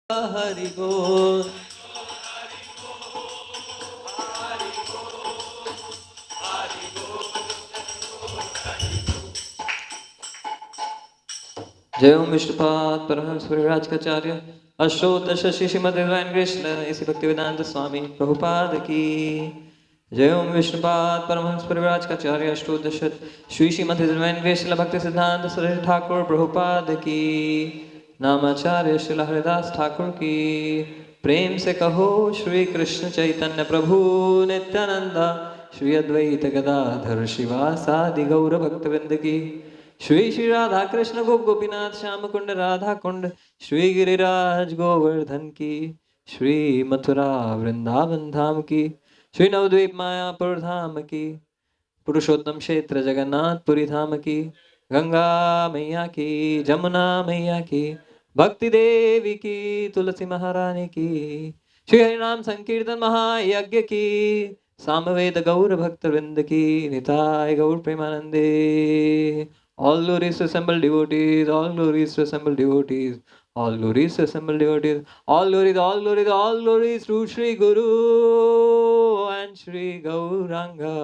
Hari Bol. जय ओम विष्णुपाद परमहंस परिव्राज काचार्य अष्टोत्तर शशि श्रीमद नारायण कृष्ण इसी भक्तिवेदांत स्वामी प्रभुपाद की जय ओम विष्णुपाद परमहंस परिव्राज काचार्य अष्टोत्तर श्री श्रीमद नारायण कृष्ण भक्ति सिद्धांत सुरेश ठाकुर प्रभुपाद की नामाचार्य श्रील हरिदास ठाकुर की प्रेम से कहो श्री कृष्ण चैतन्य प्रभु नित्यानंद श्री अद्वैत गदाधर शिवासादि गौर भक्तवृंद की श्री श्री राधा कृष्ण गोपीनाथ श्याम कुंड राधा कुंड श्री गिरिराज गोवर्धन की श्री मथुरा वृंदावन धाम की श्री नवद्वीप मायापुर धाम की पुरुषोत्तम क्षेत्र जगन्नाथपुरी धाम की गंगा मैया की जमुना मैया की भक्ति देवी की तुलसी महारानी की श्री हरिनाम संकीर्तन महायज्ञ की सामवेद गौर भक्त वृंद की निताय गौर प्रेमानंदे All glories to assembled devotees, all glories to assembled devotees, all glories to assembled devotees, all glories, all glories, all glories to Shri Guru and Shri Gauranga.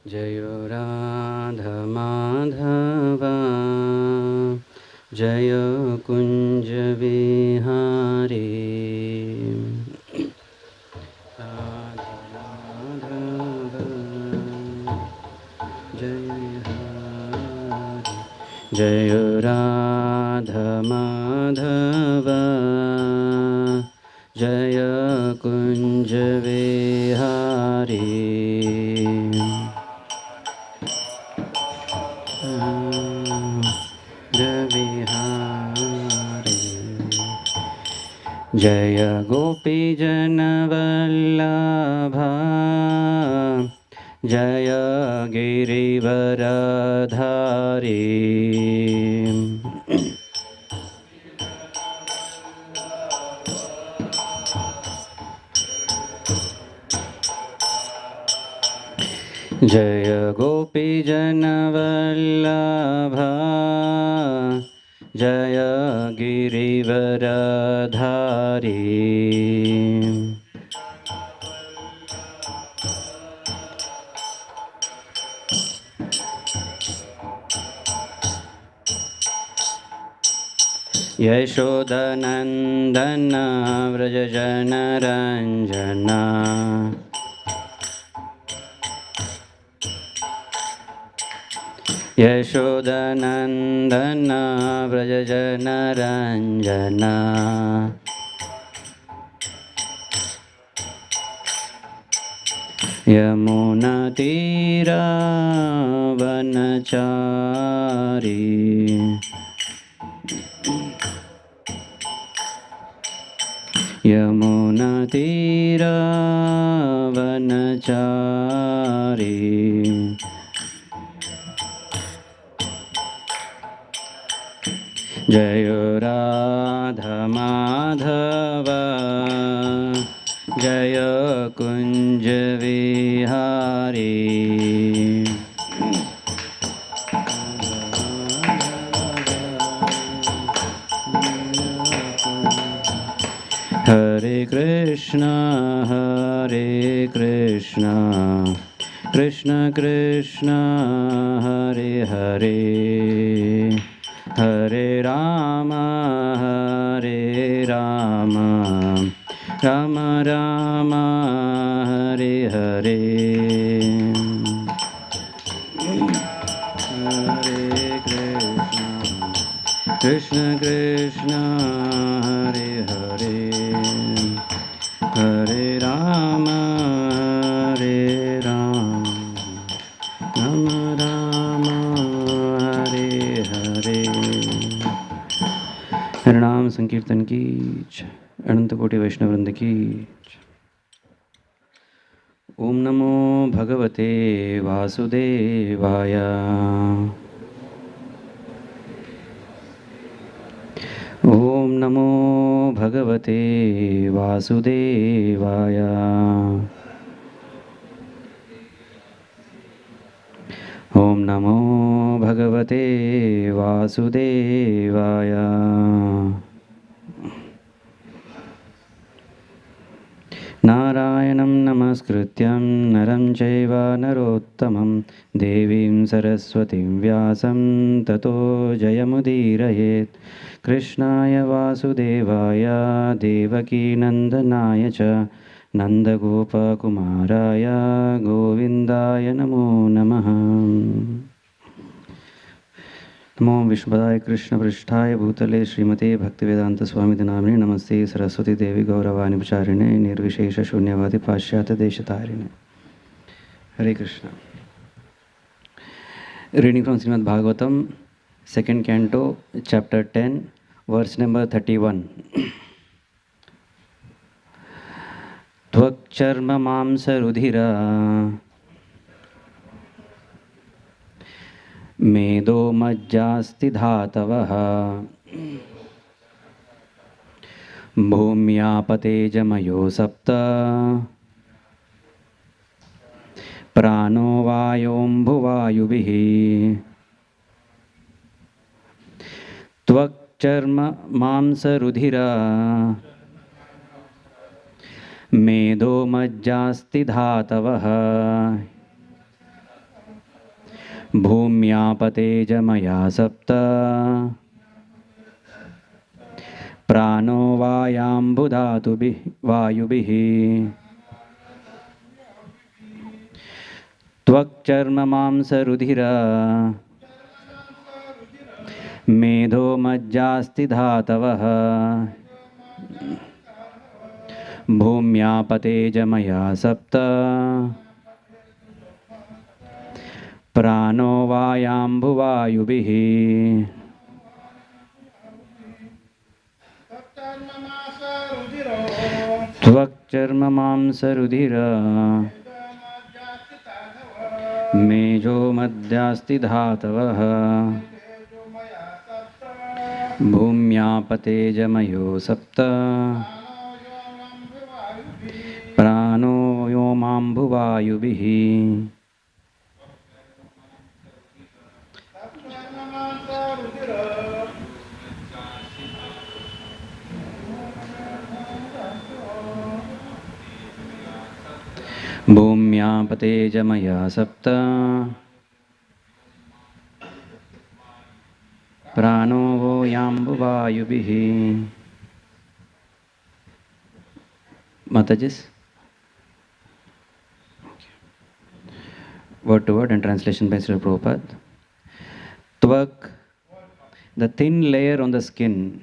जय राधा माधवा जय कुंज विहारी राधा माधवा जय हरि जय राधा माधवा जय कुंज विहारी जय गोपी जनवल्लभा जय गिरिवरधारी जय गोपी जनवल्लभा जय गिरिवरधारी यशोदनन्दन व्रजजनरञ्जना यशोदनन्दन व्रजजनरञ्जना यमुनातीरावनचारी यमुनातीरावनचारी जय राधा माधव जय कुंज विहारी हरे Hare Krishna, Krishna Krishna, Hare Hare, Hare Rama, Hare Rama, Rama Rama, Hare Hare. Hare Krishna, Krishna Krishna, Hare Hare, Hare Rama, Hare Rama, Rama Rama, Hare Hare. हरिनाम संकीर्तन की जय, अनंत कोटि वैष्णव वृंद की जय। ओम नमो भगवते वासुदेवाय। ओम नमो भगवते वासुदेवाय। ओम नमो भगवते वासुदेवाय। नारायणं नमस्कृत्यं नरं चैव नरोत्तमं देवीं सरस्वतीं व्यासं ततो जयमुदीरयेत्। कृष्णाय वासुदेवाय देवकीनन्दनाय च नन्दगोपकुमाराय गोविन्दाय नमो नमः। नमो विष्णुपदाय कृष्णपृष्ठाय भूतले श्रीमते भक्तिवेदांत स्वामी नामिने नमस्ते सरस्वती देवी गौरवाणी प्रचारिणे निर्विशेष शून्यवादी पाश्चात्य देशतारिणे। हरे Krishna. Reading from Srimad Bhagavatam, second canto, chapter 10, verse number 31. Tvakcharma mamsa rudhira मेदो मज्जास्ति धातवः भूम्यापतेजमयो सप्त प्राणो वायोऽम्भुवायुभिः। त्वक्चर्म मांसरुधिरा मेदो मज्जास्ति धातवः भूम्यापतेजमया सप्त प्राणो वायाम्बुधातुभिः वायुभिः। त्वक्चर्म मांसरुधिरा मेधो मज्जास्ति धातवः भूम्यापतेजमया सप्त प्राणो वायाम्भुवायुभिः। त्वक्चर्म मांसरुधिर मेजो मद्यास्ति धातवः भूम्यापतेजमयो सप्त प्राणो व्योमाम्भुवायुभिः। भूम्यापतेजमया सप्त प्राणो वो याम्बुवायुभिः। Mataji's word to word and translation by Srila Prabhupada. Tvak, the thin layer on the skin.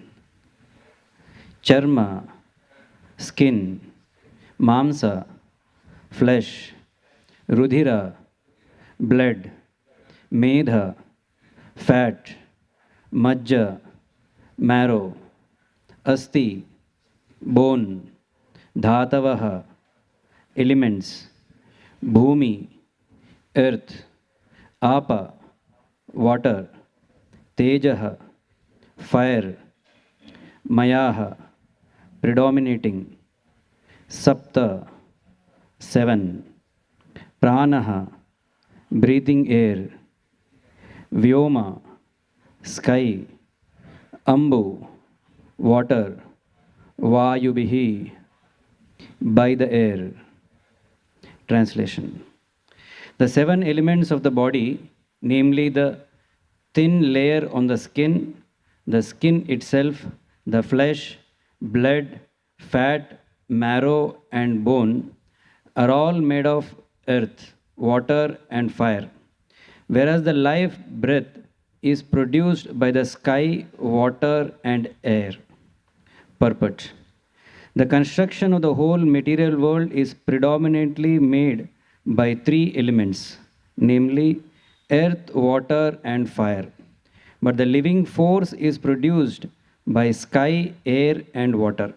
Charma, skin. Mamsa, flesh. Rudhira, blood. Medha, fat. Majja, marrow. Asti, bone. Dhatavaha, elements. Bhumi, earth. Apa, water. Tejaha, fire. Mayaha, predominating. Sapta, 7. Pranaha, breathing air. Vyoma, sky. Ambu, water. Vayubhihi, by the air. Translation. The 7 elements of the body, namely the thin layer on the skin itself, the flesh, blood, fat, marrow, and bone, are all made of earth, water, and fire. Whereas the life breath is produced by the sky, water, and air. Purport. The construction of the whole material world is predominantly made by 3 elements, namely earth, water, and fire. But the living force is produced by sky, air, and water.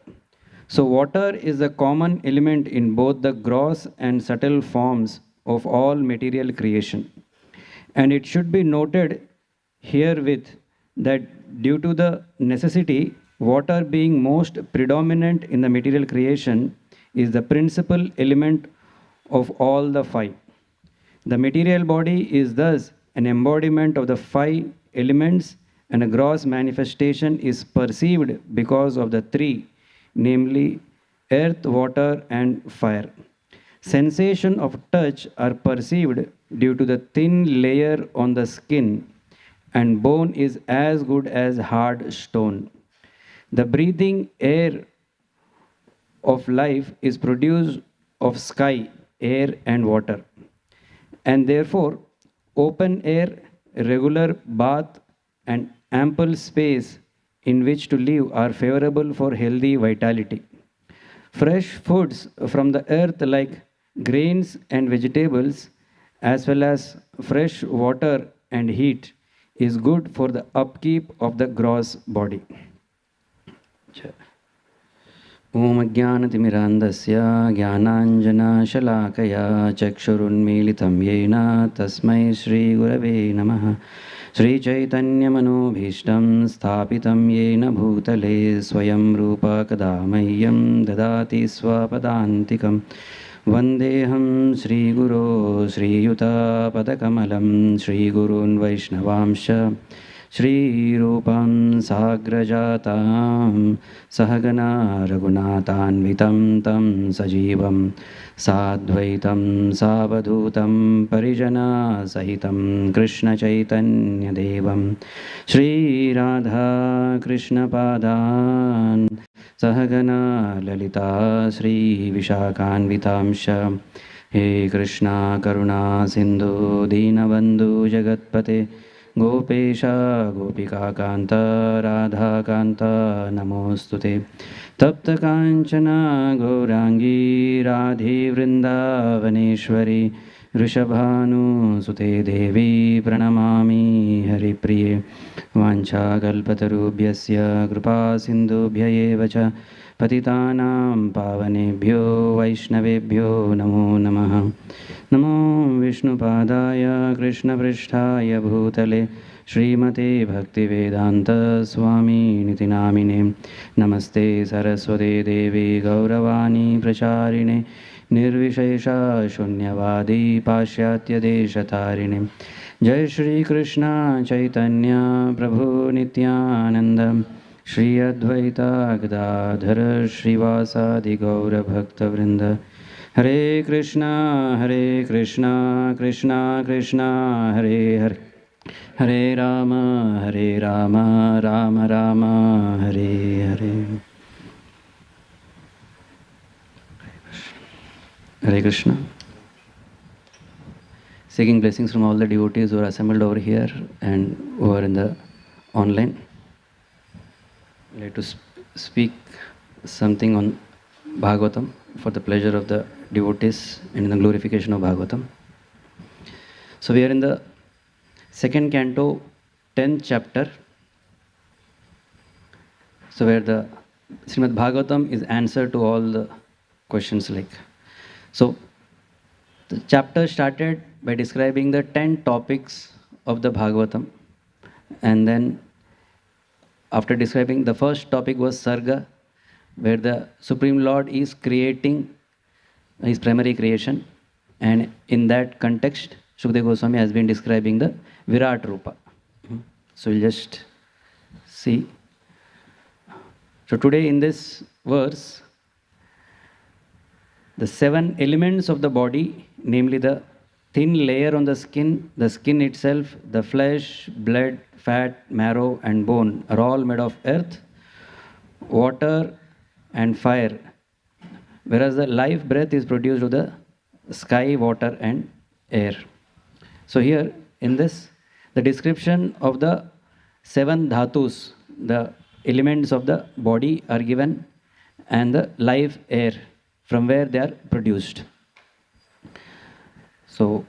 So, water is a common element in both the gross and subtle forms of all material creation. And it should be noted herewith that due to the necessity, water being most predominant in the material creation is the principal element of all the 5. The material body is thus an embodiment of the 5 elements, and a gross manifestation is perceived because of the 3, namely earth, water, and fire. Sensation of touch are perceived due to the thin layer on the skin, and bone is as good as hard stone. The breathing air of life is produced of sky, air, and water. And therefore, open air, regular bath, and ample space in which to live are favorable for healthy vitality. Fresh foods from the earth, like grains and vegetables, as well as fresh water and heat, is good for the upkeep of the gross body. ॐ अज्ञानतिमिरान्धस्य ज्ञानाञ्जनशलाकया चक्षुरुन्मीलितं येन तस्मै श्रीगुरवे नमः। श्रीचैतन्यमनोभीष्टं स्थापितं येन भूतले स्वयं रूप कदा मह्यं ददाति स्वपदान्तिकं। वन्देऽहं श्रीगुरो श्रीयुतापदकमलं श्रीगुरून् वैष्णवांश्च श्रीरूपं साग्रजातां सहगना रघुनाथान्वितं तं सजीवं साद्वैतं सावधूतं परिजनसहितं कृष्णचैतन्यदेवं श्रीराधा कृष्णपादान् सहगना ललिता श्रीविशाखान्वितांश्च। हे कृष्णा करुणा सिन्धु दीनबन्धु जगत्पते गोपेश गोपिकान्त राधाकान्त नमोऽस्तुते। तप्तकाञ्चन गौराङ्गी राधे वृन्दावनेश्वरी वृषभानुसुते देवी प्रणमामि हरिप्रिये। वाञ्छाकल्पतरुभ्यस्य कृपासिन्धुभ्य एव च पतितानां पावनेभ्यो वैष्णवेभ्यो नमो नमः। नमो विष्णुपादाय कृष्णपृष्ठाय भूतले श्रीमते भक्तिवेदान्तस्वामिनिति नामिने। नमस्ते सरस्वते देवी गौरवाणी प्रचारिणे निर्विशेषा शून्यवादी पाश्चात्यदेशतारिणे। जय श्री कृष्ण चैतन्य प्रभु नित्यानंद श्री अद्वैता गदाधर श्रीवासादि गौरभक्तवृंद। हरे Krishna Krishna Krishna Hare Hare Hare Ram Ram Ram Hare Hare. Hare Krishna. Seeking blessings from all the devotees who are assembled over here and who are in the online. I'd like to speak something on Bhagavatam for the pleasure of the devotees and in the glorification of Bhagavatam. So we are in the second canto, 10th chapter. So where the Srimad Bhagavatam is answer to all the questions like. So the chapter started by describing the 10 topics of the Bhagavatam, and then after describing the first topic was Sarga, where the Supreme Lord is creating his primary creation, and in that context Shukdev Goswami has been describing the Virat Rupa. So we'll just see. So today in this verse the 7 elements of the body, namely the thin layer on the skin itself, the flesh, blood, fat, marrow, and bone, are all made of earth, water, and fire. Whereas the life breath is produced with the sky, water, and air. So here in this, the description of the 7 dhatus, the elements of the body are given, and the life air from where they are produced. So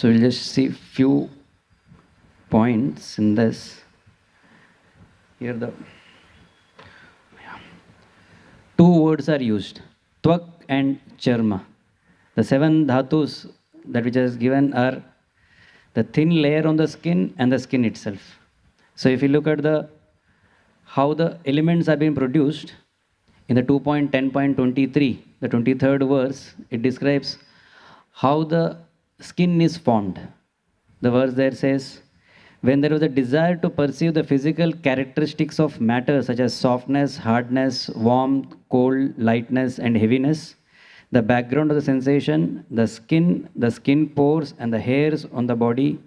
we'll just see few points in this. Here the 2 words are used, tvak and charma. The 7 dhatus that which is given are the thin layer on the skin and the skin itself. So if you look at how the elements are being produced, in the 2.10.23, the 23rd verse, it describes how the skin is formed. The verse there says, when there was a desire to perceive the physical characteristics of matter such as softness, hardness, warmth, cold, lightness, and heaviness, the background of the sensation, the skin pores, and the hairs on the body,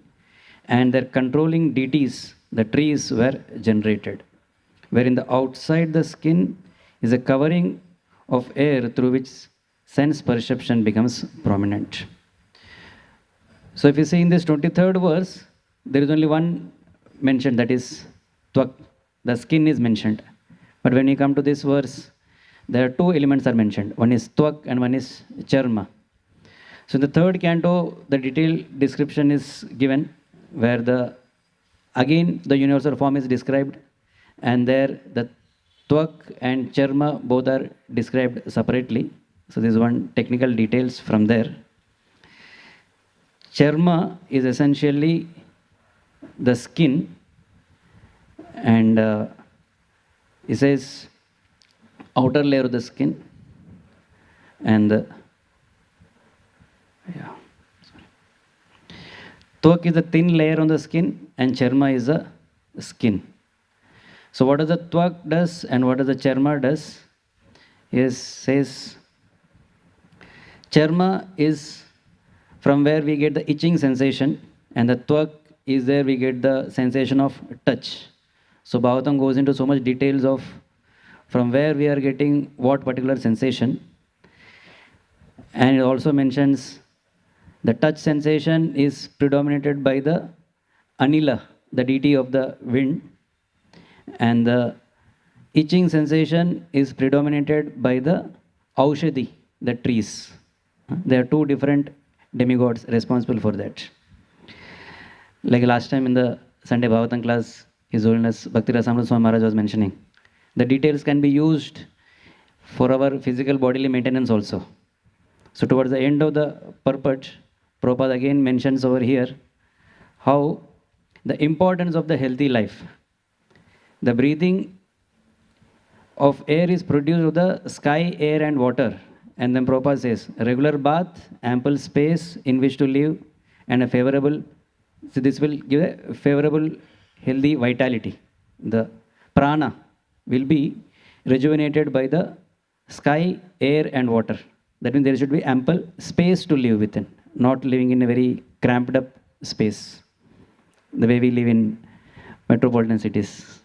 and their controlling deities, the trees, were generated. Wherein the outside the skin is a covering of air through which sense perception becomes prominent. So if you see in this 23rd verse, there is only one mention, that is tvak, the skin is mentioned. But when you come to this verse, there are 2 elements are mentioned. One is tvak and one is charma. So in the 3rd canto, the detailed description is given, where again the universal form is described, and there the tvak and charma both are described separately. So this is one technical details from there. Charma is essentially the skin, and it says outer layer of the skin, and tvak is a thin layer on the skin, and charma is the skin. So what does the tvak does and what does the charma does? Says charma is from where we get the itching sensation, and the tvak is there we get the sensation of touch. So Bhagavatam goes into so much details of from where we are getting what particular sensation. And it also mentions the touch sensation is predominated by the Anila, the deity of the wind, and the itching sensation is predominated by the Aushadhi, the trees. There are 2 different demigods responsible for that. Like last time in the Sunday Bhagavatam class, His Holiness Bhakti Rasamrita Swami Maharaj was mentioning, the details can be used for our physical bodily maintenance also. So towards the end of the purport, Prabhupada again mentions over here how the importance of the healthy life. The breathing of air is produced with the sky, air, and water. And then Prabhupada says, regular bath, ample space in which to live, and a favorable, so this will give a favorable, healthy vitality. The prana will be rejuvenated by the sky, air, and water. That means there should be ample space to live within, not living in a very cramped up space, the way we live in metropolitan cities.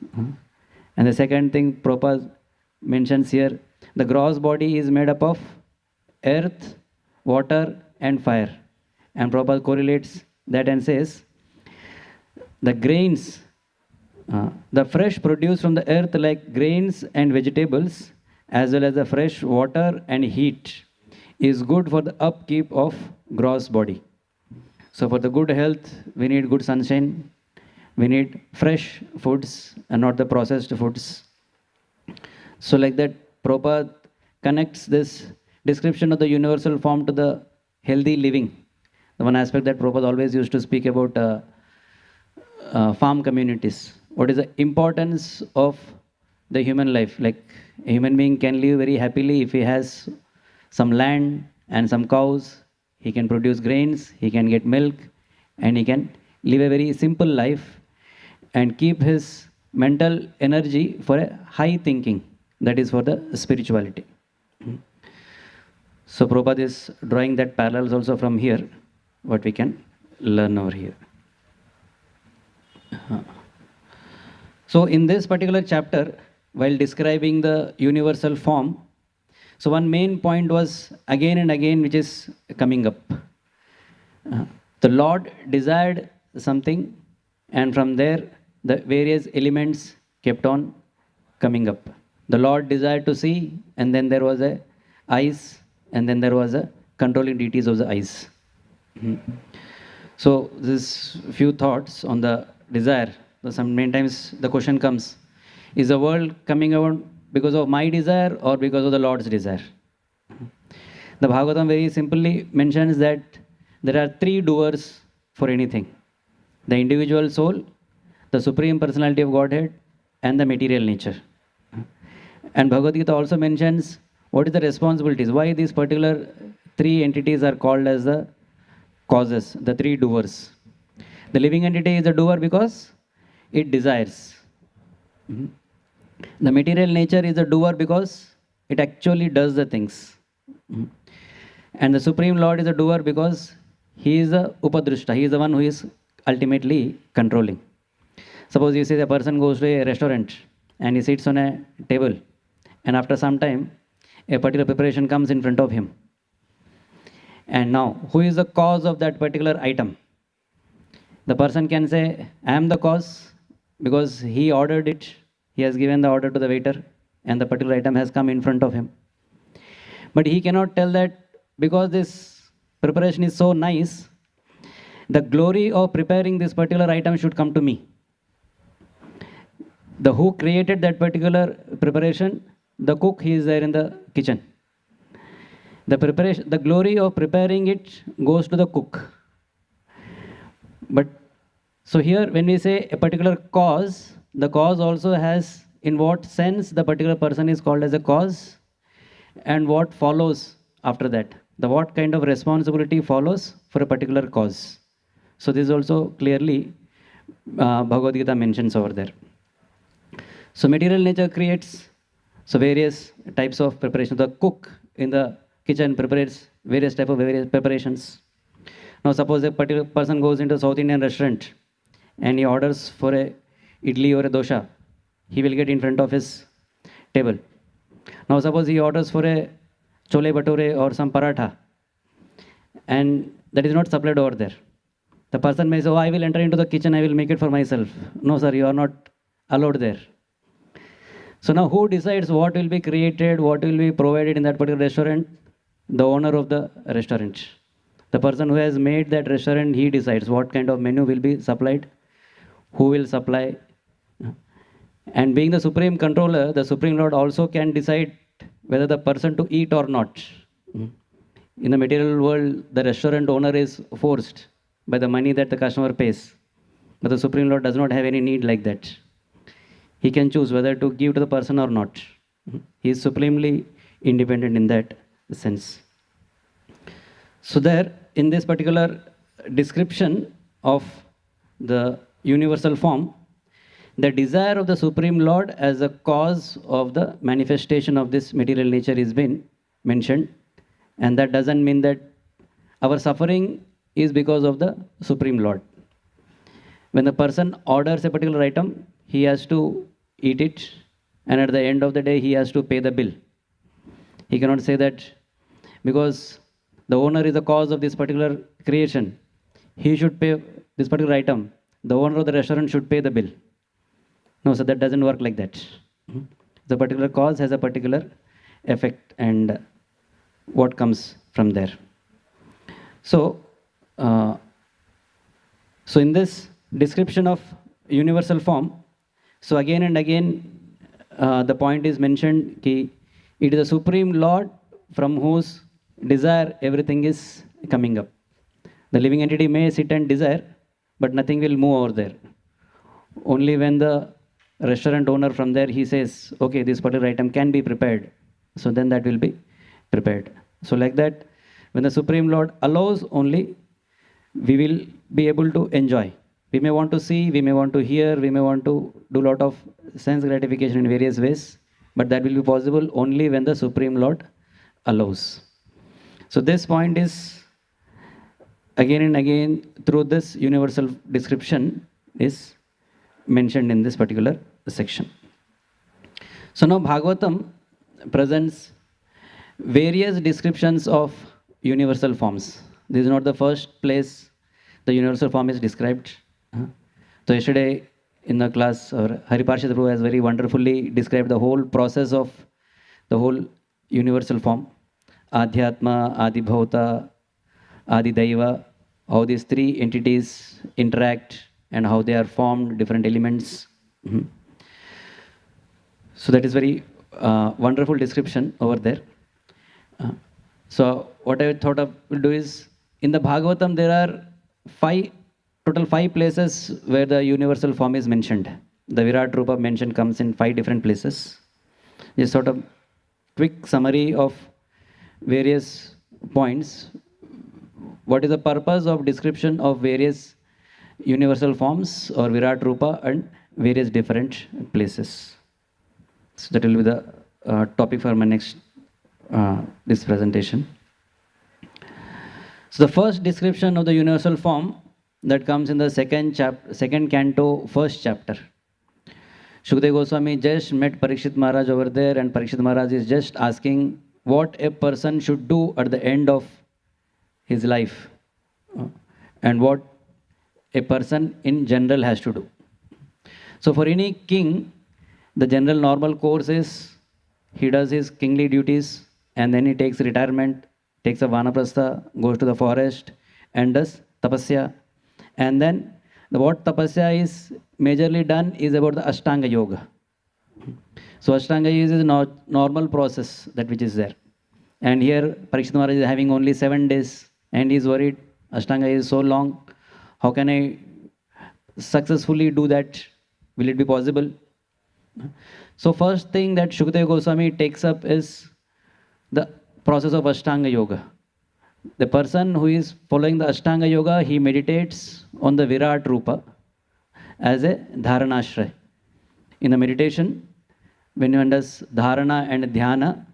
And the second thing Prabhupada mentions here, the gross body is made up of earth, water, and fire. And Prabhupada correlates that and says, the grains, the fresh produced from the earth like grains and vegetables, as well as the fresh water and heat, is good for the upkeep of gross body. So for the good health, we need good sunshine, we need fresh foods and not the processed foods. So like that, Prabhupada connects this description of the universal form to the healthy living. The one aspect that Prabhupada always used to speak about farm communities. What is the importance of the human life? Like a human being can live very happily if he has some land and some cows. He can produce grains, he can get milk, and he can live a very simple life and keep his mental energy for a high thinking, that is for the spirituality. So Prabhupada is drawing that parallels also from here, what we can learn over here. So in this particular chapter, while describing the universal form, so one main point was again and again which is coming up. The Lord desired something, and from there the various elements kept on coming up. The Lord desired to see, and then there was a eyes, and then there was a controlling deities of the eyes. So this few thoughts on the desire. So some many times the question comes, is the world coming about because of my desire or because of the Lord's desire? The Bhagavatam very simply mentions that there are three doers for anything: the individual soul, the Supreme Personality of Godhead, and the material nature. And Bhagavad Gita also mentions what is the responsibilities, why these particular three entities are called as the causes, the three doers. The living entity is a doer because it desires. The material nature is a doer because it actually does the things. And the Supreme Lord is a doer because he is the Upadrishta, he is the one who is ultimately controlling. Suppose you say a person goes to a restaurant and he sits on a table, and after some time a particular preparation comes in front of him. And now, who is the cause of that particular item? The person can say, I am the cause because he ordered it, he has given the order to the waiter, and the particular item has come in front of him. But he cannot tell that because this preparation is so nice, the glory of preparing this particular item should come to me. The who created that particular preparation, the cook, he is there in the kitchen. The preparation, the glory of preparing it goes to the cook. But so here when we say a particular cause, the cause also has in what sense the particular person is called as a cause, and what follows after that. The what kind of responsibility follows for a particular cause. So this also clearly Bhagavad Gita mentions over there. So material nature creates so various types of preparation. The cook in the kitchen prepares various type of various preparations. Now suppose a particular person goes into a South Indian restaurant and he orders for a idli or a dosha. He will get in front of his table. Now suppose he orders for a chole bhature or some paratha, and that is not supplied over there. The person may say, oh, I will enter into the kitchen, I will make it for myself. No sir, you are not allowed there. So now who decides what will be created, what will be provided in that particular restaurant? The owner of the restaurant. The person who has made that restaurant, he decides what kind of menu will be supplied, who will supply. And being the supreme controller, the Supreme Lord also can decide whether the person to eat or not. In the material world, the restaurant owner is forced by the money that the customer pays. But the Supreme Lord does not have any need like that. He can choose whether to give to the person or not. He is supremely independent in that sense. So there, in this particular description of the universal form, the desire of the Supreme Lord as a cause of the manifestation of this material nature is been mentioned. And that doesn't mean that our suffering is because of the Supreme Lord. When the person orders a particular item, he has to eat it, and at the end of the day, he has to pay the bill. He cannot say that because the owner is the cause of this particular creation, he should pay this particular item. The owner of the restaurant should pay the bill. No, so that doesn't work like that. The particular cause has a particular effect, and what comes from there. So, so in this description of universal form, so again and again, the point is mentioned that it is the Supreme Lord from whose desire everything is coming up. The living entity may sit and desire, but nothing will move over there. Only when the restaurant owner from there, he says, okay, this particular item can be prepared. So then that will be prepared. So like that, when the Supreme Lord allows only, we will be able to enjoy. We may want to see, we may want to hear, we may want to do a lot of sense gratification in various ways, but that will be possible only when the Supreme Lord allows. So this point is again and again through this universal description is mentioned in this particular section. So now Bhagavatam presents various descriptions of universal forms. This is not the first place the universal form is described. So yesterday in the class, Hariparshad Prabhu has very wonderfully described the whole process of the whole universal form. Adhyatma, Adibhauta, Adidaiva, how these three entities interact and how they are formed, different elements. So that is very wonderful description over there. So what I thought of will do is, in the Bhagavatam there are total five places where the universal form is mentioned. The Virat Rupa mention comes in 5 different places. Just sort of quick summary of various points. What is the purpose of description of various universal forms or Virat Rupa and various different places? So that will be the topic for my next this presentation. So the first description of the universal form that comes in the second canto, first chapter. Shukdev Goswami just met Parikshit Maharaj over there, and Parikshit Maharaj is just asking what a person should do at the end of his life and what a person in general has to do. So for any king, the general normal course is he does his kingly duties and then he takes retirement, takes a vanaprastha, goes to the forest and does tapasya. And then what tapasya is majorly done is about the Ashtanga Yoga. So Ashtanga Yoga is a normal process that which is there. And here Parikshit Maharaj is having only 7 days and he is worried, Ashtanga is so long, how can I successfully do that? Will it be possible? So first thing that Shukdev Goswami takes up is the process of Ashtanga Yoga. The person who is following the Ashtanga Yoga, he meditates on the Virat Rupa as a Dharanashray. In the meditation, when one does Dharana and Dhyana,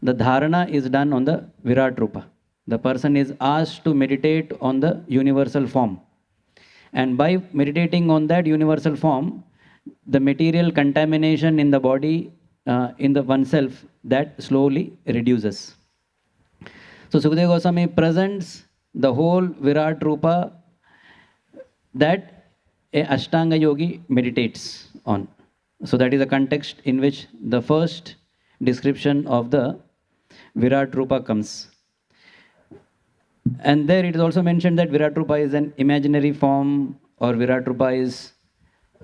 the Dharana is done on the Virat Rupa. The person is asked to meditate on the universal form. And by meditating on that universal form, the material contamination in the body, in the oneself, that slowly reduces. So Sukadeva Goswami presents the whole Virat Rupa that a Ashtanga Yogi meditates on. So that is the context in which the first description of the Virat Rupa comes. And there it is also mentioned that Virat Rupa is an imaginary form, or Virat Rupa is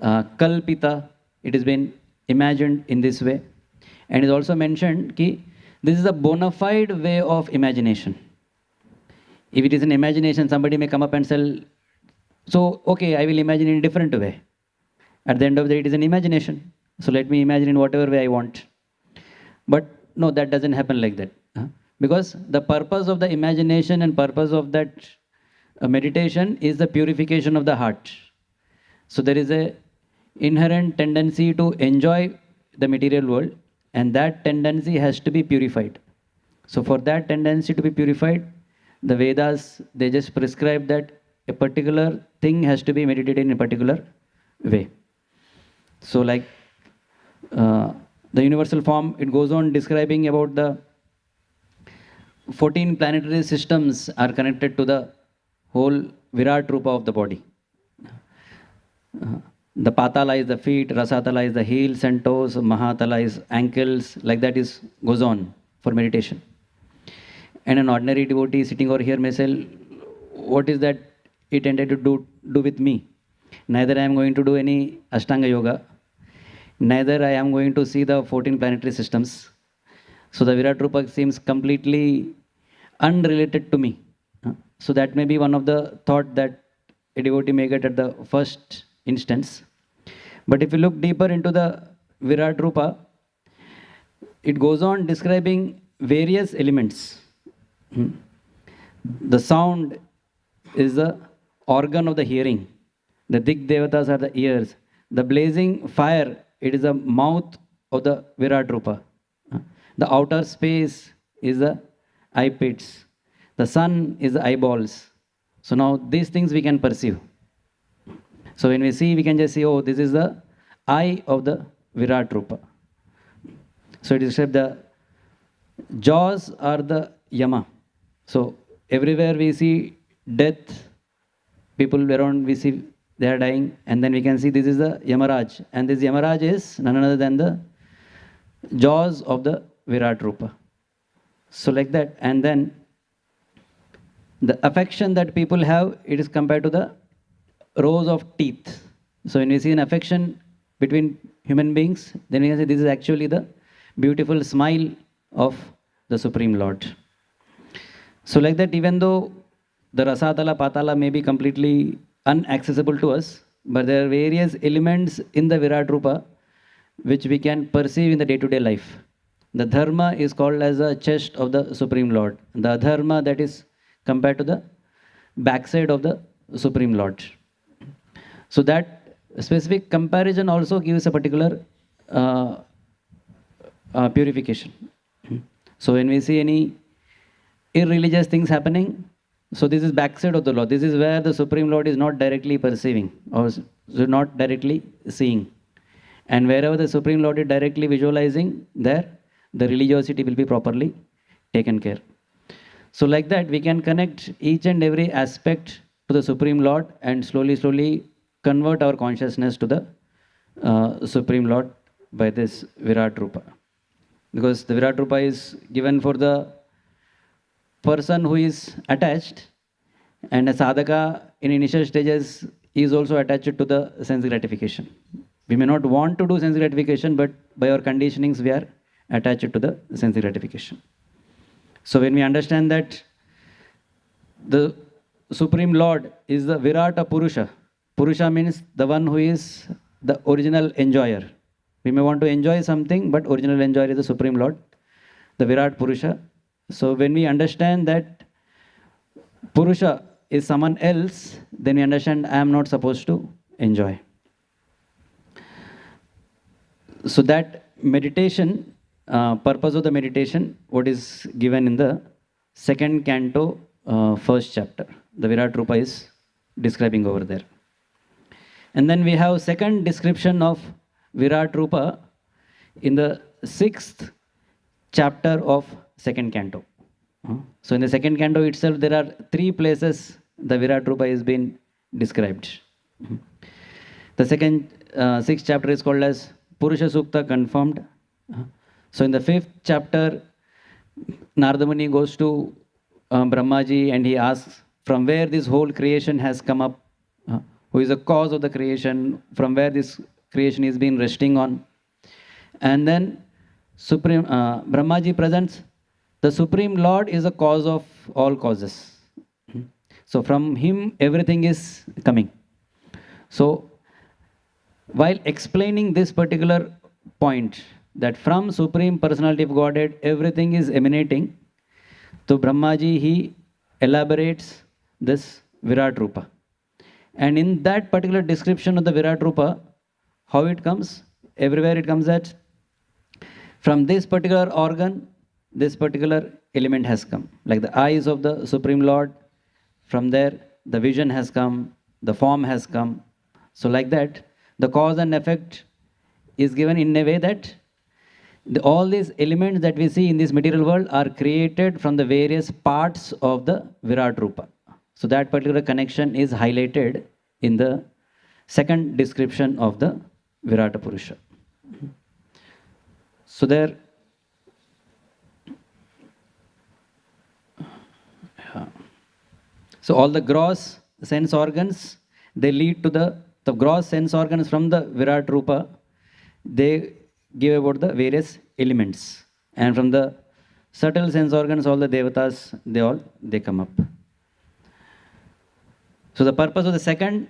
Kalpita. It has been imagined in this way. And it is also mentioned that this is a bona fide way of imagination. If it is an imagination, somebody may come up and say, so okay, I will imagine in a different way. At the end of the day, it is an imagination. So let me imagine in whatever way I want. But no, that doesn't happen like that. Because the purpose of the imagination and purpose of that meditation is the purification of the heart. So there is a inherent tendency to enjoy the material world, and that tendency has to be purified. So for that tendency to be purified, the Vedas, they just prescribe that a particular thing has to be meditated in a particular way. So like the universal form, it goes on describing about the 14 planetary systems are connected to the whole Virat Rupa of the body. The Patala is the feet, Rasatala is the heels and toes, Mahatala is ankles, like that goes on for meditation. And an ordinary devotee sitting over here may say, what is that it intended to do with me? Neither I am going to do any Ashtanga Yoga, neither I am going to see the 14 planetary systems. So the Virat Rupa seems completely unrelated to me. So that may be one of the thought that a devotee may get at the first instance. But if you look deeper into the Virat Rupa, it goes on describing various elements. The sound is the organ of the hearing. The Dik Devatas are the ears. The blazing fire, it is the mouth of the Virat Rupa. The outer space is the eye pits. The sun is the eyeballs. So now these things we can perceive. So when we see, we can just see, oh, this is the eye of the Virat Rupa. So it is said the jaws are the Yama. So everywhere we see death, people around we see they are dying, and then we can see this is the Yamaraj. And this Yamaraj is none other than the jaws of the Virat Rupa. So like that, and then the affection that people have, it is compared to the rows of teeth. So when we see an affection between human beings, then we can say this is actually the beautiful smile of the Supreme Lord. So like that, even though the Rasatala, Patala may be completely inaccessible to us, but there are various elements in the Virat Rupa which we can perceive in the day-to-day life. The dharma is called as the chest of the Supreme Lord. The adharma, that is compared to the backside of the Supreme Lord. So that specific comparison also gives a particular purification. So when we see any irreligious things happening, so this is backside of the Lord. This is where the Supreme Lord is not directly perceiving or not directly seeing. And wherever the Supreme Lord is directly visualizing, there the religiosity will be properly taken care. So like that, we can connect each and every aspect to the Supreme Lord and slowly convert our consciousness to the Supreme Lord by this Virat Rupa. Because the Virat Rupa is given for the person who is attached, and a sadhaka in initial stages is also attached to the sense gratification. We may not want to do sense gratification, but by our conditionings we are attached to the sense gratification. So when we understand that the Supreme Lord is the Virata Purusha. Purusha means the one who is the original enjoyer. We may want to enjoy something, but original enjoyer is the Supreme Lord, the Virat Purusha. So when we understand that Purusha is someone else, then we understand I am not supposed to enjoy. So that meditation, purpose of the meditation, what is given in the second canto, first chapter. The Virat Rupa is describing over there. And then we have second description of Virat Rupa in the 6th chapter of second canto. So in the second canto itself, there are 3 places the Virat Rupa is being described. The second 6th chapter is called as Purusha Sukta confirmed. So in the 5th chapter, Narada Muni goes to Brahmaji and he asks from where this whole creation has come up, who is the cause of the creation, from where this creation is being resting on. And then Brahmaji presents the Supreme Lord is the cause of all causes. So from him everything is coming. So while explaining this particular point, that from Supreme Personality of Godhead everything is emanating, so Brahmaji, he elaborates this Virat Rupa. And in that particular description of the Virat Rupa, how it comes, everywhere it comes that from this particular organ, this particular element has come. Like the eyes of the Supreme Lord, from there the vision has come, the form has come. So like that, the cause and effect is given in a way that all these elements that we see in this material world are created from the various parts of the Virat Rupa. So that particular connection is highlighted in the second description of the Virata Purusha. So there, so all the gross sense organs, they lead to the gross sense organs from the Virat Rupa, they give about the various elements. And from the subtle sense organs, all the devatas, they come up. So the purpose of the second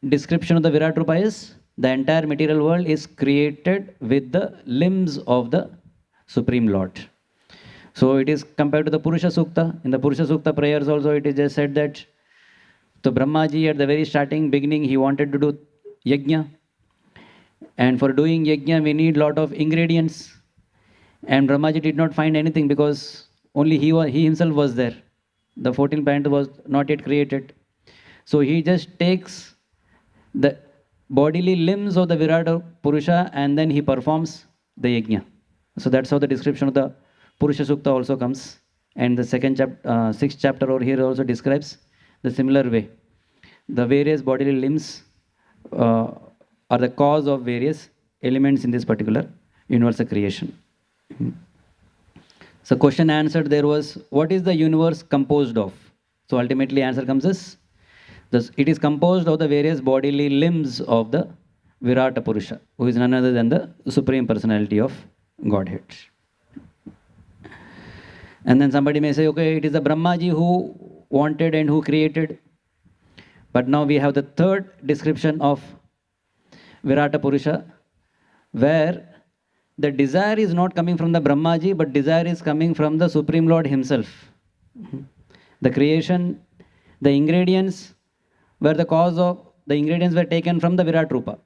description of the Virat Rupa is the entire material world is created with the limbs of the Supreme Lord. So it is compared to the Purusha Sukta. In the Purusha Sukta prayers also it is just said that the Brahmaji at the very beginning, he wanted to do yajna. And for doing yajna, we need lot of ingredients. And Brahmaji did not find anything because only he himself was there. The 14th planet was not yet created. So he just takes the bodily limbs of the Virata Purusha and then he performs the yajna. So that's how the description of the Purusha Sukta also comes. And the sixth chapter over here also describes the similar way. The various bodily limbs are the cause of various elements in this particular universal creation. So question answered there was, what is the universe composed of? So ultimately answer comes as, it is composed of the various bodily limbs of the Virata Purusha, who is none other than the Supreme Personality of Godhead. And then somebody may say, okay, it is the Brahmaji who wanted and who created. But now we have the third description of Virata Purusha, where the desire is not coming from the Brahmaji, but desire is coming from the Supreme Lord himself. The creation, the ingredients were the cause of, the ingredients were taken from the Virat Rupa.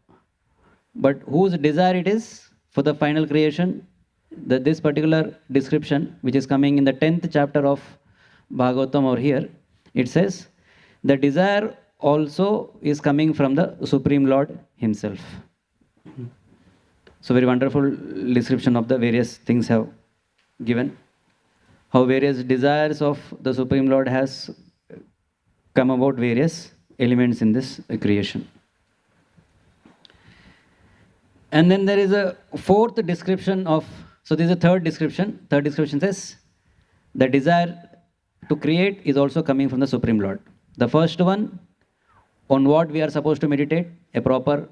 But whose desire it is for the final creation, this particular description, which is coming in the 10th chapter of Bhagavatam over here, it says, the desire also is coming from the Supreme Lord himself. So very wonderful description of the various things have given. How various desires of the Supreme Lord has come about various elements in this creation. And then there is a fourth description of, so this is a third description. Third description says, the desire to create is also coming from the Supreme Lord. The first one, on what we are supposed to meditate, a proper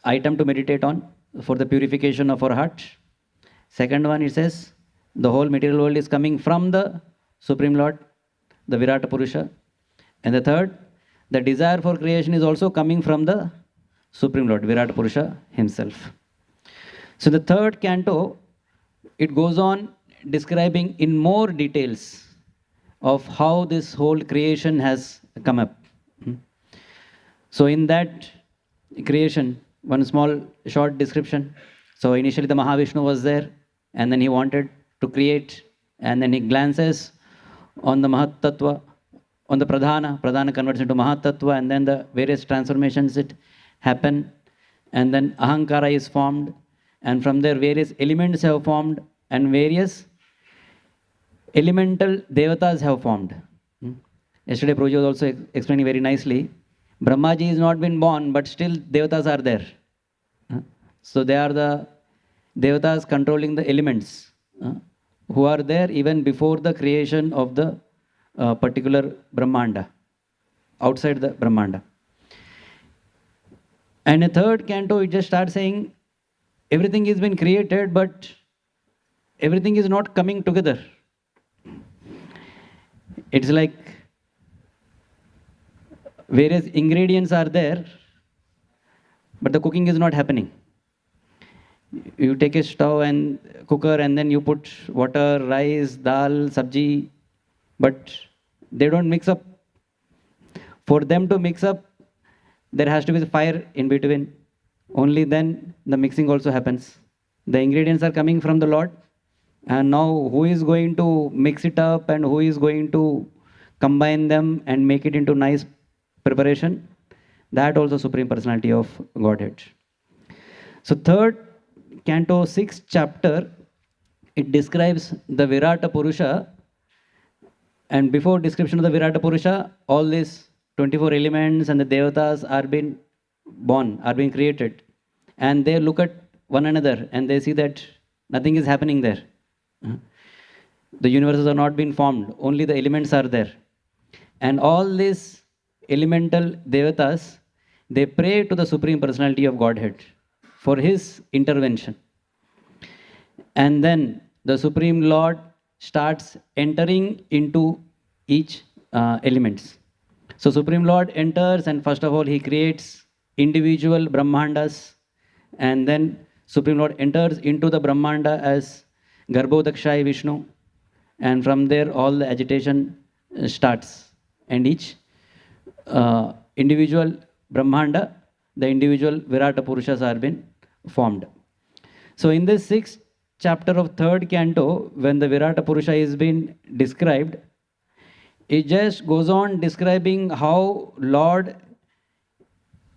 item to meditate on for the purification of our heart. Second one, it says, the whole material world is coming from the Supreme Lord, the Virata Purusha. And the third, the desire for creation is also coming from the Supreme Lord, Virata Purusha himself. So the third canto, it goes on describing in more details of how this whole creation has come up. So in that creation, one small short description. So initially the Mahavishnu was there, and then he wanted to create, and then he glances on the Mahat Tattva, on the Pradhana converts into Mahat Tattva, and then the various transformations that happen, and then Ahankara is formed, and from there various elements have formed, and various elemental devatas have formed. Yesterday Prabhuji was also explaining very nicely, Brahmaji is not been born, but still devatas are there. So they are the devatas controlling the elements, who are there even before the creation of the particular Brahmanda, outside the Brahmanda. And a third canto, it just starts saying, everything has been created, but everything is not coming together. It's like various ingredients are there, but the cooking is not happening. You take a stove and cooker, and then you put water, rice, dal, sabji, but they don't mix up. For them to mix up, there has to be the fire in between. Only then the mixing also happens. The ingredients are coming from the Lord, and now who is going to mix it up and who is going to combine them and make it into nice preparation? That also Supreme Personality of Godhead. So third canto, 6th chapter, it describes the Virata Purusha. And before description of the Virata Purusha, all these 24 elements and the devatas are being born, are being created. And they look at one another and they see that nothing is happening there. The universes are not being formed, only the elements are there. And all these elemental devatas, they pray to the Supreme Personality of Godhead for his intervention. And then the Supreme Lord starts entering into each elements. So Supreme Lord enters, and first of all he creates individual Brahmandas, and then Supreme Lord enters into the Brahmanda as Garbhodakshai Vishnu, and from there all the agitation starts, and each individual Brahmanda, the individual Virata Purushas are been formed. So in this 6th chapter of 3rd canto, when the Virata Purusha is being described, it just goes on describing how Lord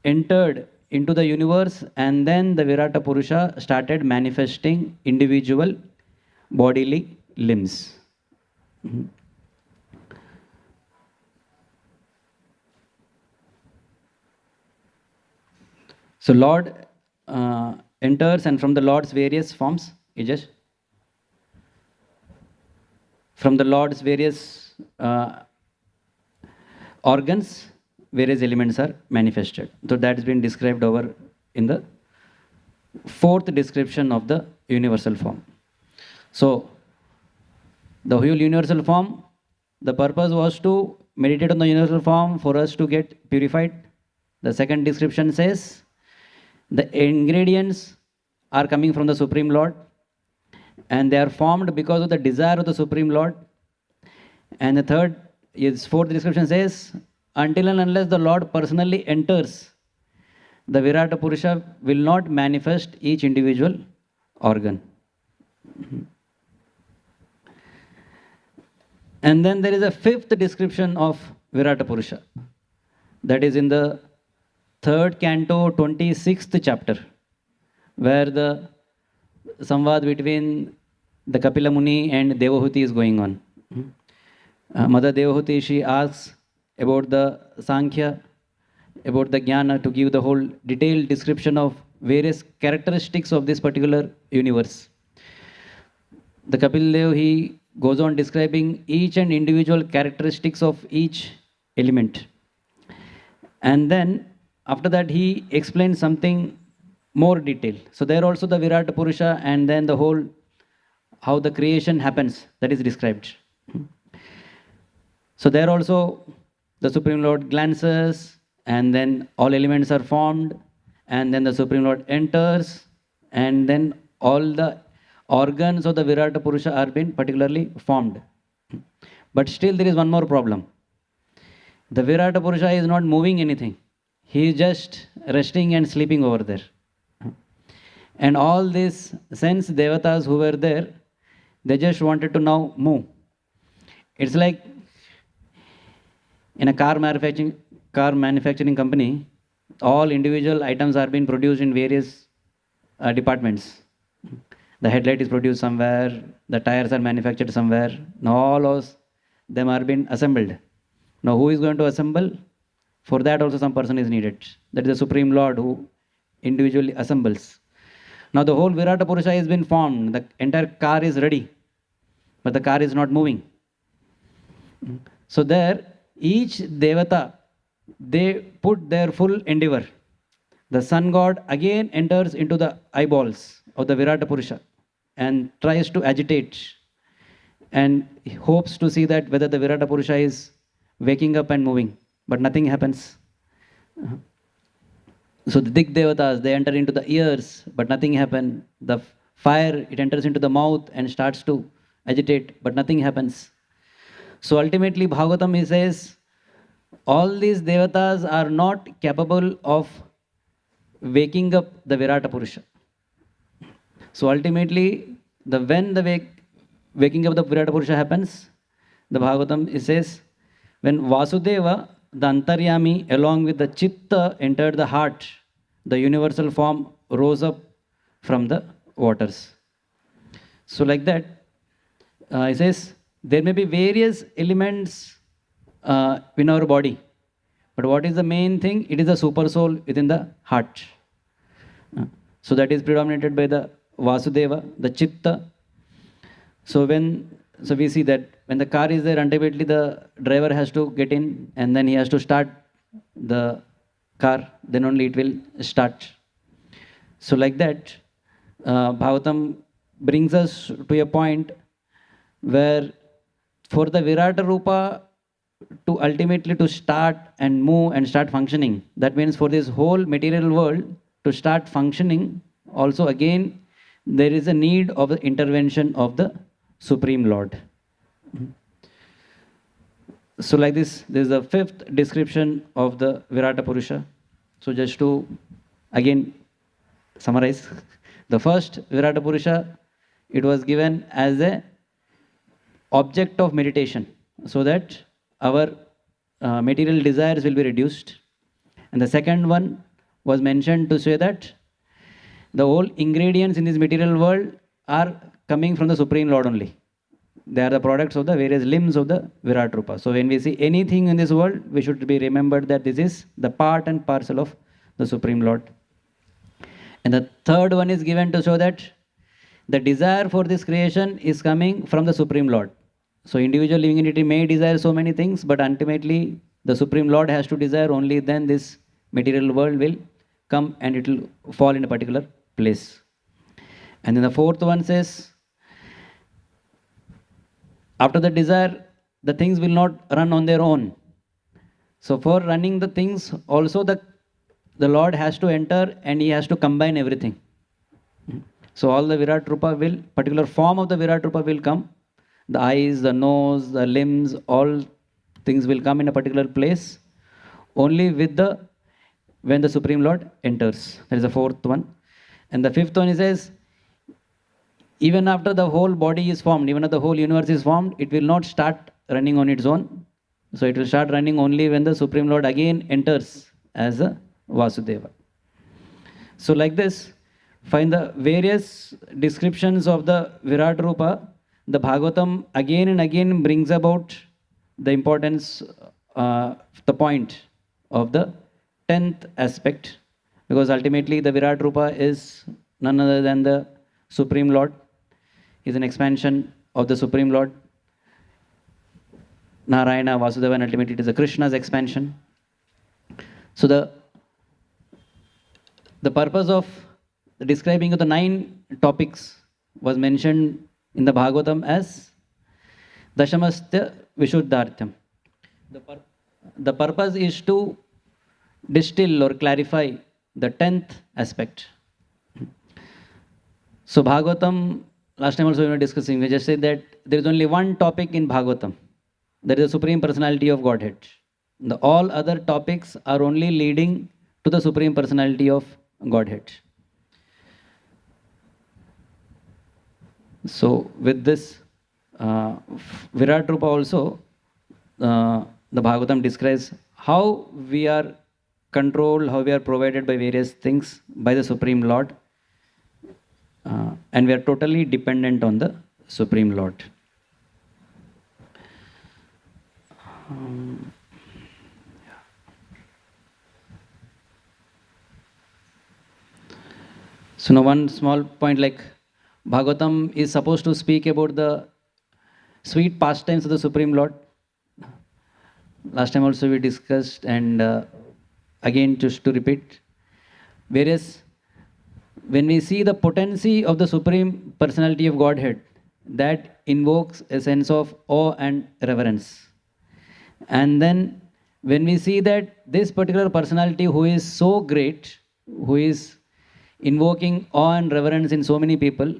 entered into the universe, and then the Virata Purusha started manifesting individual bodily limbs. So Lord enters, and from the Lord's various forms, he just from the Lord's various organs, various elements are manifested. So that has been described over in the fourth description of the universal form. So the whole universal form, the purpose was to meditate on the universal form for us to get purified. The second description says the ingredients are coming from the Supreme Lord, and they are formed because of the desire of the Supreme Lord. And the third is fourth description says, until and unless the Lord personally enters, the Virata Purusha will not manifest each individual organ. And then there is a fifth description of Virata Purusha. That is in the third canto, 26th chapter, where the samvad between the Kapila Muni and Devahuti is going on. Mother Devahuti, she asks about the Sankhya, about the Jnana, to give the whole detailed description of various characteristics of this particular universe. The Kapil Dev, he goes on describing each and individual characteristics of each element. And then after that he explains something more detailed. So there also the Virata Purusha, and then the whole how the creation happens, that is described. So there also the Supreme Lord glances, and then all elements are formed, and then the Supreme Lord enters, and then all the organs of the Virata Purusha are being particularly formed. But still there is one more problem. The Virata Purusha is not moving anything. He is just resting and sleeping over there. And all these sense devatas who were there, they just wanted to now move. It's like in a car manufacturing company, all individual items are being produced in various departments. The headlight is produced somewhere, the tires are manufactured somewhere. Now all of them are being assembled. Now who is going to assemble? For that also some person is needed. That is the Supreme Lord who individually assembles. Now the whole Virata Purusha has been formed. The entire car is ready, but the car is not moving. So there, each devata, they put their full endeavor. The sun god again enters into the eyeballs of the Virata Purusha and tries to agitate and hopes to see that whether the Virata Purusha is waking up and moving, but nothing happens. So the Dik Devatas, they enter into the ears, but nothing happens. The fire, it enters into the mouth and starts to agitate, but nothing happens. So ultimately, Bhagavatam, he says, all these devatas are not capable of waking up the Virata Purusha. So ultimately, when the waking up the Virata Purusha happens, the Bhagavatam, it says, when Vasudeva, the Antaryami, along with the Chitta entered the heart, the universal form rose up from the waters. So like that, it says, there may be various elements in our body, but what is the main thing? It is the super soul within the heart. So that is predominated by the Vasudeva, the Chitta. So we see that when the car is there, ultimately the driver has to get in, and then he has to start the car, then only it will start. So like that, Bhagavatam brings us to a point where for the Virata Rupa to ultimately to start and move and start functioning, that means for this whole material world to start functioning, also again there is a need of the intervention of the Supreme Lord. So like this is the fifth description of the Virata Purusha. So just to again summarize, the first Virata Purusha, it was given as a object of meditation, so that our material desires will be reduced. And the second one was mentioned to say that the whole ingredients in this material world are coming from the Supreme Lord only. They are the products of the various limbs of the Virat Rupa. So when we see anything in this world, we should be remembered that this is the part and parcel of the Supreme Lord. And the third one is given to show that the desire for this creation is coming from the Supreme Lord. So individual living entity may desire so many things, but ultimately the Supreme Lord has to desire, only then this material world will come and it will fall in a particular place. And then the fourth one says, after the desire, the things will not run on their own. So for running the things, also the Lord has to enter and he has to combine everything. So all the Virat Rupa will, particular form of the Virat Rupa will come. The eyes, the nose, the limbs, all things will come in a particular place only when the Supreme Lord enters. That is the fourth one. And the fifth one, he says, even after the whole body is formed, even after the whole universe is formed, it will not start running on its own. So it will start running only when the Supreme Lord again enters as a Vasudeva. So like this, find the various descriptions of the Virat Rupa. The Bhagavatam again and again brings about the importance, the point of the 10th aspect, because ultimately the Virat Rupa is none other than the Supreme Lord. Is an expansion of the Supreme Lord. Narayana, Vasudeva, and ultimately it is a Krishna's expansion. So the purpose of the describing of the 9 topics was mentioned in the Bhagavatam as Dashamastya Vishuddhartham. The purpose is to distill or clarify the 10th aspect. So Bhagavatam, last time also we were discussing, we just said that there is only one topic in Bhagavatam, that is the Supreme Personality of Godhead. All other topics are only leading to the Supreme Personality of Godhead. So with this, Virat Rupa also, the Bhagavatam describes how we are controlled, how we are provided by various things by the Supreme Lord. And we are totally dependent on the Supreme Lord. So now one small point, like Bhagavatam is supposed to speak about the sweet pastimes of the Supreme Lord. Last time also we discussed, and again just to repeat, when we see the potency of the Supreme Personality of Godhead, that invokes a sense of awe and reverence. And then when we see that this particular personality who is so great, who is invoking awe and reverence in so many people,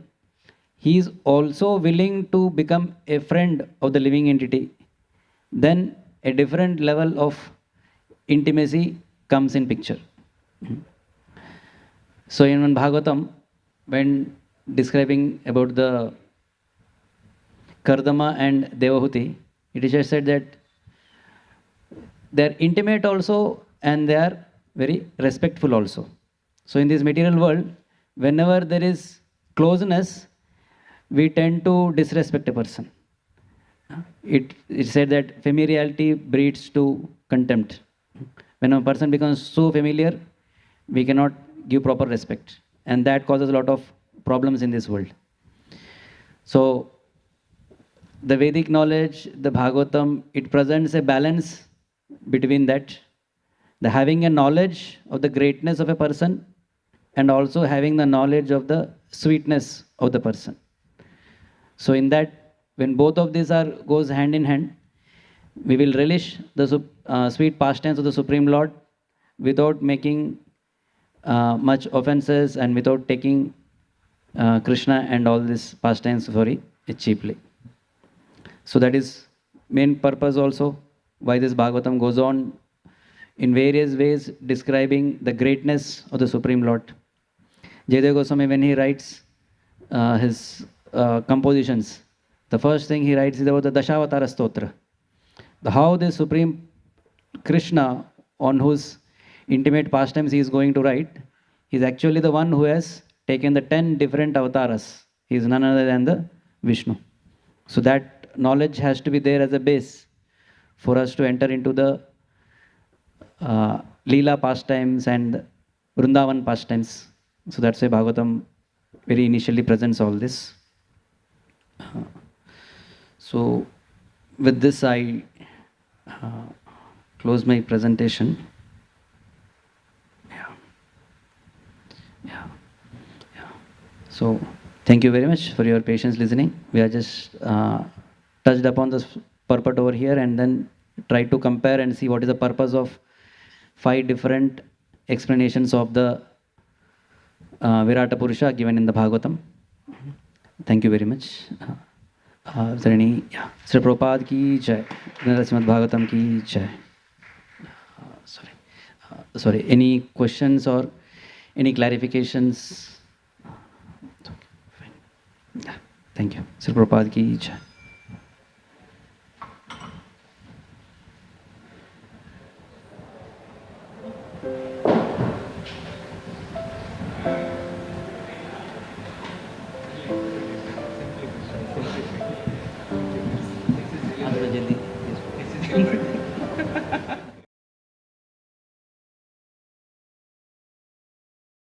he is also willing to become a friend of the living entity. Then a different level of intimacy comes in picture. So in Bhagavatam, when describing about the Kardama and Devahuti, it is just said that they are intimate also and they are very respectful also. So in this material world, whenever there is closeness, we tend to disrespect a person. It said that familiarity breeds to contempt. When a person becomes so familiar, we cannot give proper respect, and that causes a lot of problems in this world. So the Vedic knowledge, the Bhagavatam, it presents a balance between that, the having a knowledge of the greatness of a person and also having the knowledge of the sweetness of the person. So in that, when both of these goes hand in hand, we will relish the sweet pastimes of the Supreme Lord without making much offenses and without taking Krishna and all these pastimes very cheaply. So that is main purpose also why this Bhagavatam goes on in various ways describing the greatness of the Supreme Lord. Jayadeva Goswami, when he writes his compositions, the first thing he writes is about the Dashavatara Stotra. how the Supreme Krishna, on whose intimate pastimes he is going to write, is actually the one who has taken the 10 different avatars. He is none other than the Vishnu. So that knowledge has to be there as a base for us to enter into the Leela pastimes and Vrindavan pastimes. So that's why Bhagavatam very initially presents all this. So with this I close my presentation. So thank you very much for your patience listening. We are just touched upon this purport over here and then try to compare and see what is the purpose of 5 different explanations of the Virata Purusha given in the Bhagavatam. Thank you very much. Is there any? Yeah. Sri Prabhupada ki jai. Srimad Bhagavatam ki jai. Sorry. Any questions or any clarifications? Yeah. Thank you. Sri Prabhupada ki jai. Jai.